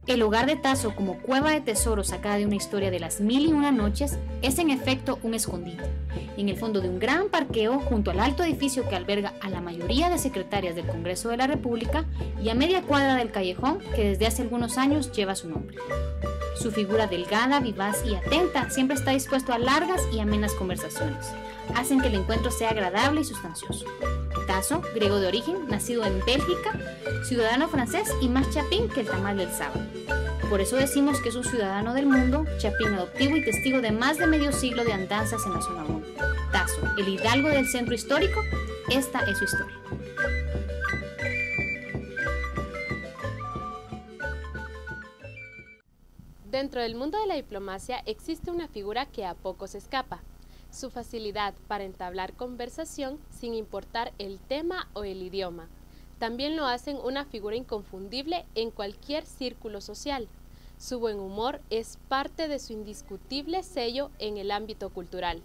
El hogar de Tasso, como cueva de tesoro sacada de una historia de las 1001 noches, es en efecto un escondite, en el fondo de un gran parqueo junto al alto edificio que alberga a la mayoría de secretarias del Congreso de la República y a media cuadra del callejón que desde hace algunos años lleva su nombre. Su figura delgada, vivaz y atenta siempre está dispuesto a largas y amenas conversaciones. Hacen que el encuentro sea agradable y sustancioso. Tasso, griego de origen, nacido en Bélgica, ciudadano francés y más chapín que el tamal del sábado. Por eso decimos que es un ciudadano del mundo, chapín adoptivo y testigo de más de medio siglo de andanzas en la zona 1. Tasso, el hidalgo del centro histórico, esta es su historia. Dentro del mundo de la diplomacia existe una figura que a pocos escapa: su facilidad para entablar conversación sin importar el tema o el idioma. También lo hacen una figura inconfundible en cualquier círculo social. Su buen humor es parte de su indiscutible sello en el ámbito cultural.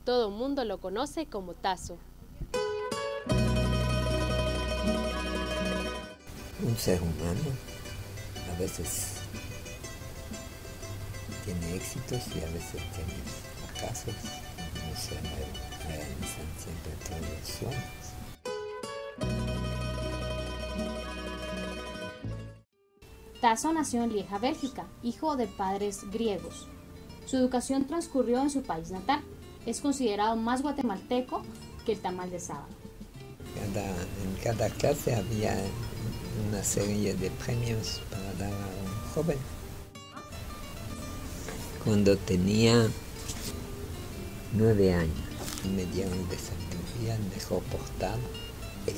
Todo mundo lo conoce como Tasso. Un ser humano a veces tiene éxitos y a veces tiene fracasos. No se realizan siempre todos los sueños. Tasso nació en Lieja, Bélgica, hijo de padres griegos. Su educación transcurrió en su país natal. Es considerado más guatemalteco que el tamal de sábado. En cada clase había una serie de premios para dar a un joven. Cuando tenía 9 años me dieron de centuría, mejor portado.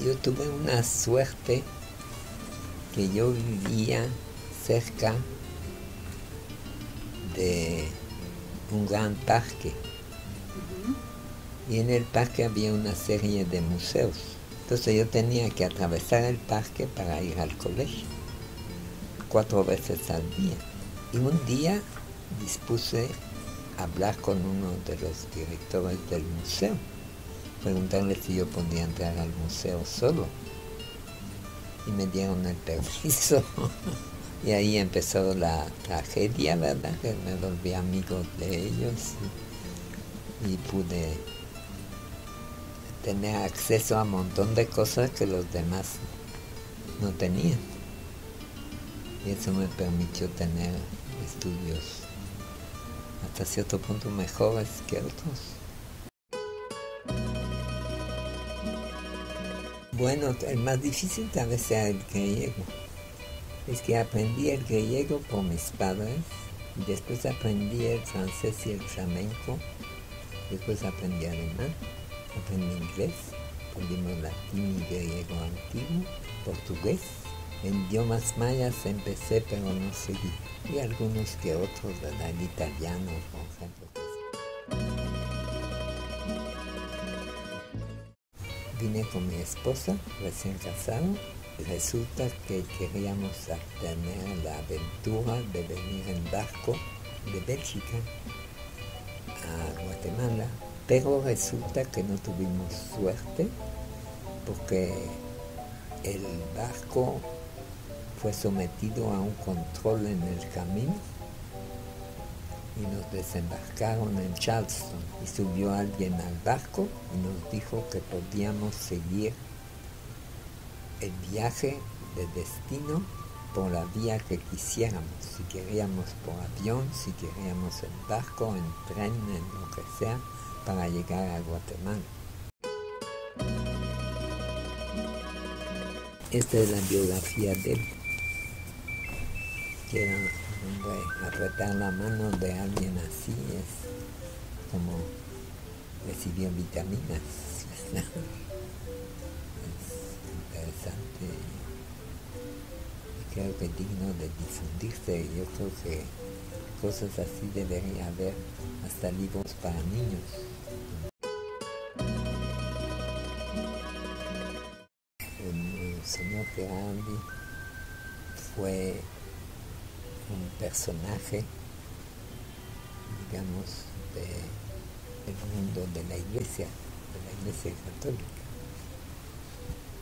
Yo tuve una suerte que yo vivía cerca de un gran parque. Y en el parque había una serie de museos. Entonces yo tenía que atravesar el parque para ir al colegio 4 veces al día. Y un día dispuse a hablar con uno de los directores del museo, preguntarle si yo podía entrar al museo solo. Y me dieron el permiso. Y ahí empezó la tragedia, ¿verdad? Que me volví amigo de ellos y pude tener acceso a un montón de cosas que los demás no tenían. Y eso me permitió tener estudios hasta cierto punto mejores que otros. Bueno, el más difícil tal vez sea el griego. Es que aprendí el griego por mis padres, y después aprendí el francés y el flamenco, después aprendí alemán, aprendí inglés, aprendimos latín y griego antiguo, portugués. En idiomas mayas empecé pero no seguí, y algunos que otros, ¿verdad? El italiano, por ejemplo. Vine con mi esposa, recién casado. Resulta que queríamos tener la aventura de venir en barco de Bélgica a Guatemala, pero resulta que no tuvimos suerte porque el barco fue sometido a un control en el camino y nos desembarcaron en Charleston y subió alguien al barco y nos dijo que podíamos seguir el viaje de destino por la vía que quisiéramos, si queríamos por avión, si queríamos en barco, en tren, en lo que sea, para llegar a Guatemala. Esta es la biografía de él, que era un hombre, apretar la mano de alguien así es como recibir vitaminas. Interesante y creo que digno de difundirse. Yo creo que cosas así debería haber, hasta libros para niños. El señor Gerardi fue un personaje, digamos, del mundo de la Iglesia católica,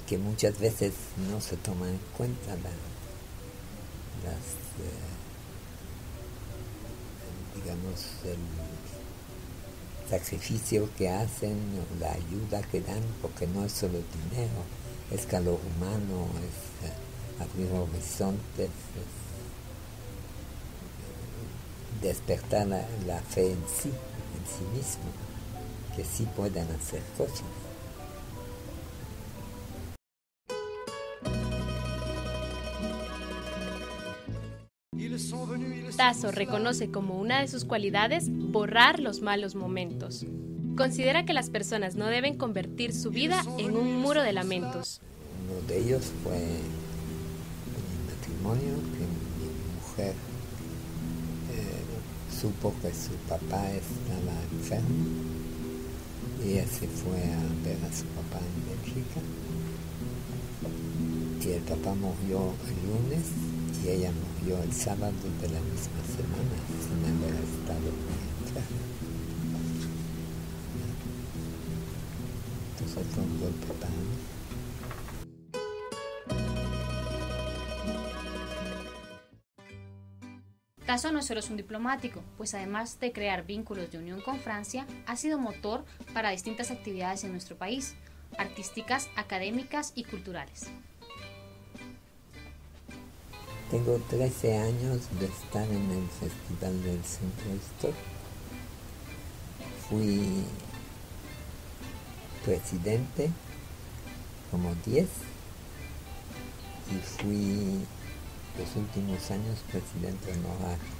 que muchas veces no se toma en cuenta digamos, el sacrificio que hacen, la ayuda que dan, porque no es solo dinero, es calor humano, es abrir horizontes, es despertar la fe en sí mismo, que sí pueden hacer cosas. Tasso reconoce como una de sus cualidades borrar los malos momentos. Considera que las personas no deben convertir su vida en un muro de lamentos. Uno de ellos fue mi matrimonio, que mi mujer supo que su papá estaba enfermo y ella se fue a ver a su papá en Bélgica y el papá murió el lunes y ella murió el sábado de la misma semana sin haber estado muy enferma. Entonces fue un golpe para mí. Tasso no solo es un diplomático, pues además de crear vínculos de unión con Francia, ha sido motor para distintas actividades en nuestro país, artísticas, académicas y culturales. Tengo 13 años de estar en el Festival del Centro Histórico. Fui presidente como 10 y fui los últimos años presidente honorario.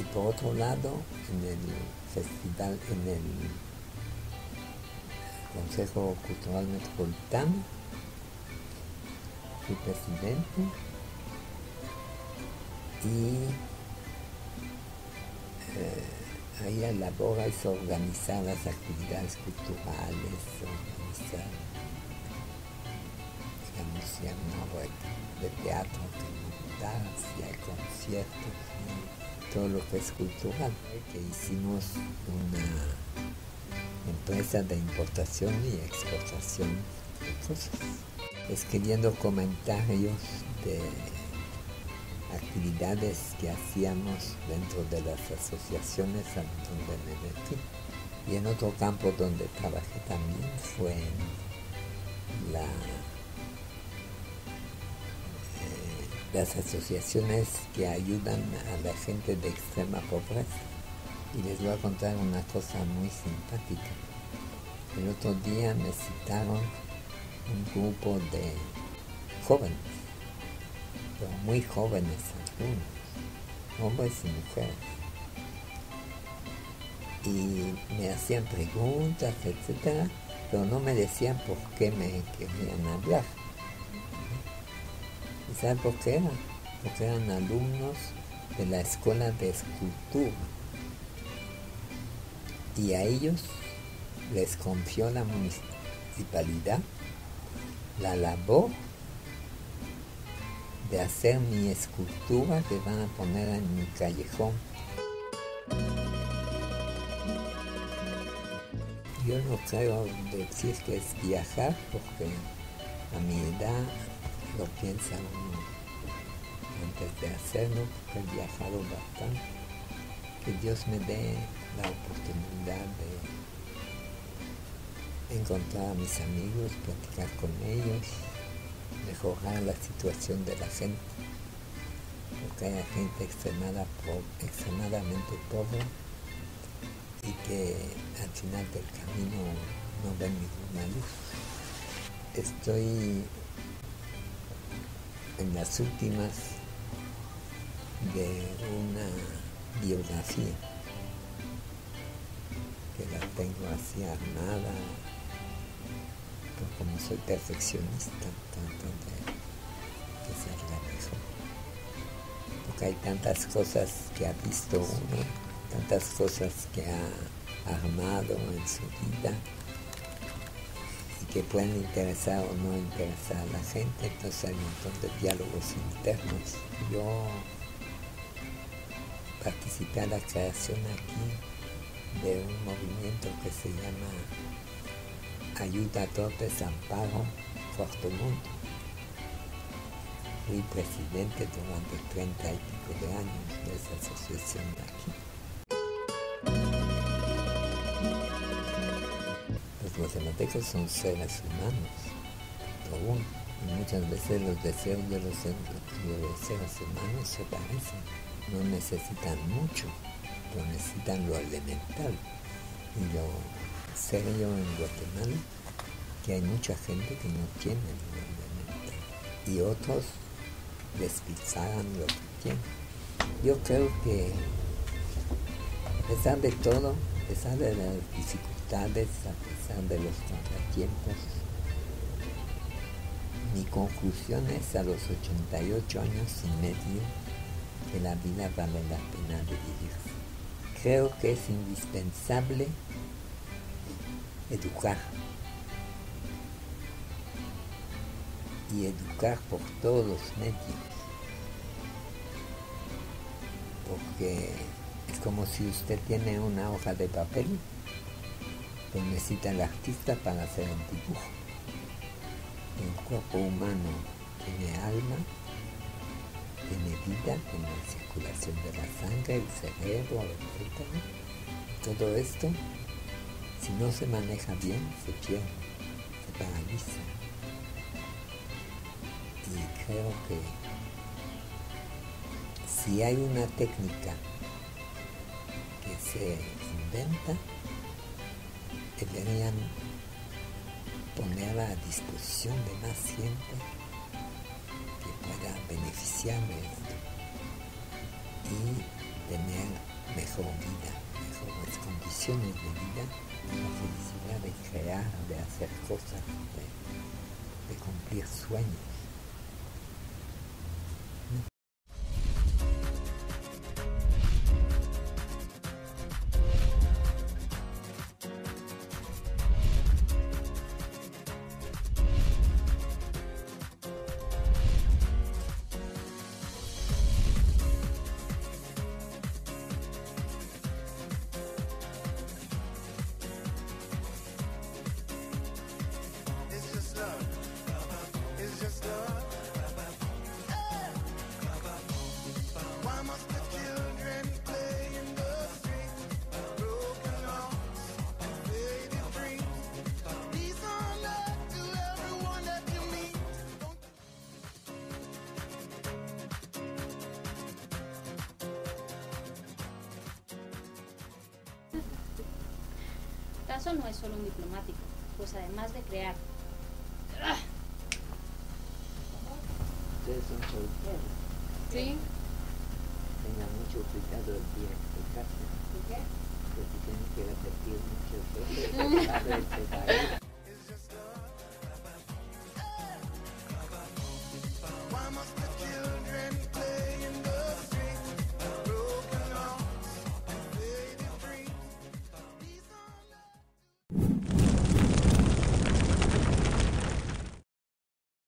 Y por otro lado, en el festival, en el Consejo Cultural Metropolitano, fui presidente y ahí elabora y se organiza las actividades culturales, organiza, digamos, si hay una obra de teatro que montar, si hay conciertos, y todo lo que es cultural. Que hicimos una empresa de importación y exportación de cosas, escribiendo comentarios de actividades que hacíamos dentro de las asociaciones a donde me metí. Y en otro campo donde trabajé también fue en las asociaciones que ayudan a la gente de extrema pobreza. Y les voy a contar una cosa muy simpática. El otro día me citaron un grupo de jóvenes, pero muy jóvenes algunos, hombres y mujeres. Y me hacían preguntas, etcétera, pero no me decían por qué me querían hablar. ¿Y saben por qué eran? Porque eran alumnos de la Escuela de Escultura. Y a ellos les confió la municipalidad la labor de hacer mi escultura que van a poner en mi callejón. Yo no creo decir que es viajar, porque a mi edad lo piensa uno antes de hacerlo, porque he viajado bastante. Que Dios me dé la oportunidad de encontrar a mis amigos, platicar con ellos, mejorar la situación de la gente, porque hay gente extremadamente pobre y que al final del camino no ven ninguna luz. Estoy en las últimas de una biografía que la tengo así armada, pero como soy perfeccionista, trato de que salga mejor, porque hay tantas cosas que ha visto uno, tantas cosas que ha armado en su vida y que pueden interesar o no interesar a la gente. Entonces hay un montón de diálogos internos. Yo participé en la creación aquí de un movimiento que se llama Ayuda a Torpes, Amparo, Cuarto Mundo. Fui presidente durante 30 y pico de años de esa asociación de aquí. Los guatemaltecos son seres humanos, aún, y muchas veces los deseos de los seres humanos se parecen. No necesitan mucho, pero necesitan lo elemental. Y lo serio en Guatemala, que hay mucha gente que no tiene lo elemental. Y otros despilfarran lo que tienen. Yo creo que, a pesar de todo, a pesar de las dificultades, a pesar de los contratiempos, mi conclusión es a los 88 años y medio que la vida vale la pena de vivirse. Creo que es indispensable educar. Y educar por todos los medios. Porque es como si usted tiene una hoja de papel, pues necesita el artista para hacer el dibujo. El cuerpo humano tiene alma, tiene vida, tiene la circulación de la sangre, el cerebro, etc. Todo esto, si no se maneja bien, se pierde, se paraliza. Y creo que si hay una técnica que se inventa, deberían ponerla a disposición de más gente que pueda beneficiar de esto y tener mejor vida, mejores condiciones de vida, la felicidad de crear, de hacer cosas, de cumplir sueños. Tasso no es solo un diplomático, pues además de crear... Ustedes son solteros. Sí. Tengan mucho cuidado el día que se casen. ¿Por qué? Porque tienen que repetir muchas veces.